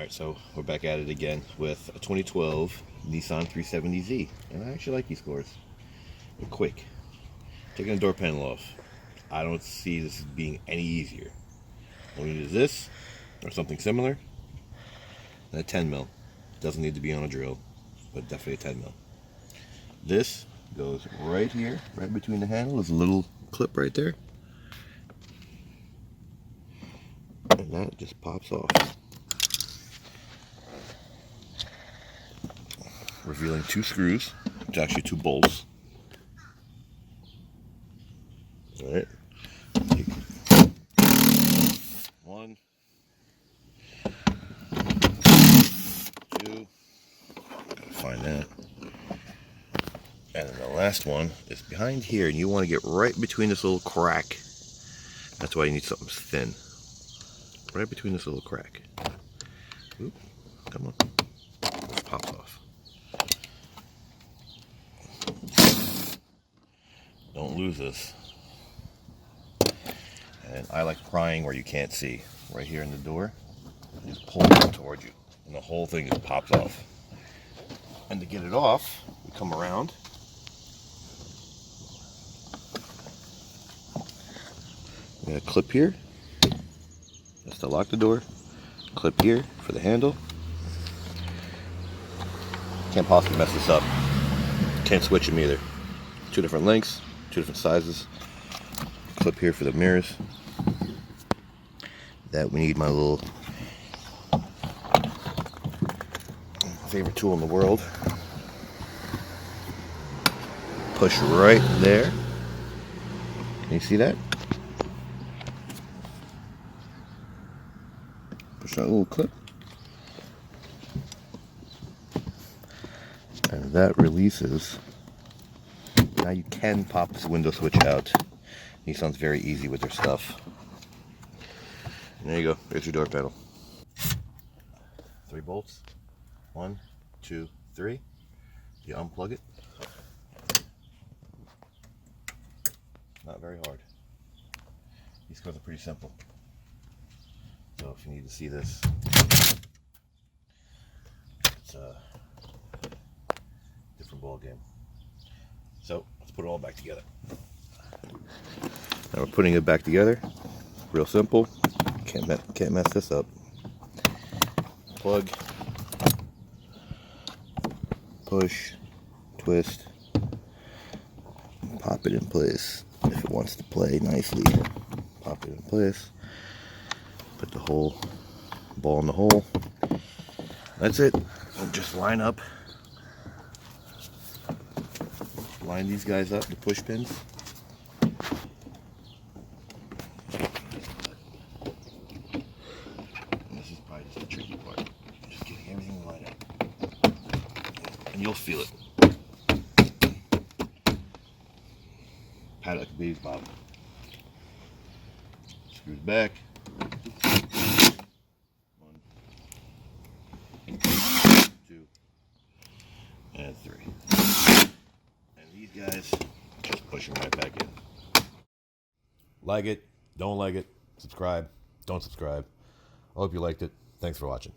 Alright, so we're back at it again with a 2012 Nissan 370Z. And I actually like these cores. They're quick. Taking the door panel off. I don't see this as being any easier. All we need is this, or something similar, and a 10 mil. Doesn't need to be on a drill, but definitely a 10 mil. This goes right here, right between the handle. There's a little clip right there. And that just pops off. Revealing two screws. It's actually two bolts. Alright. One. Two. Gotta find that. And then the last one is behind here, and you want to get right between this little crack. That's why you need something thin. Right between this little crack. Oop, come on. It pops off. Don't lose this. And I like prying where you can't see. Right here in the door, you just pull it towards you, and the whole thing just pops off. And to get it off, we come around. We got a clip here. That's to lock the door. Clip here for the handle. Can't possibly mess this up. Can't switch them either. Two different lengths, two different sizes. Clip here for the mirrors. That we need my little favorite tool in the world. Push right there. Can you see that? Push that little clip. And that releases. Now you can pop this window switch out. Nissan's very easy with their stuff. And there you go. There's your door panel. 3 bolts. 1, 2, 3. You unplug it. Not very hard. These cores are pretty simple. So if you need to see this, it's a different ball game. So let's put it all back together. Now we're putting it back together. Real simple. Can't mess this up. Plug, push, twist, pop it in place. If it wants to play nicely, pop it in place. Put the whole ball in the hole. That's it. And just line up. Line these guys up, the push pins. This is probably just the tricky part. Just getting everything lined up. And you'll feel it. Pat it like a baby's bottom. Screws back. 1, 2, and 3. And these guys just push them right back in. Like it, don't like it, subscribe, don't subscribe. I hope you liked it. Thanks for watching.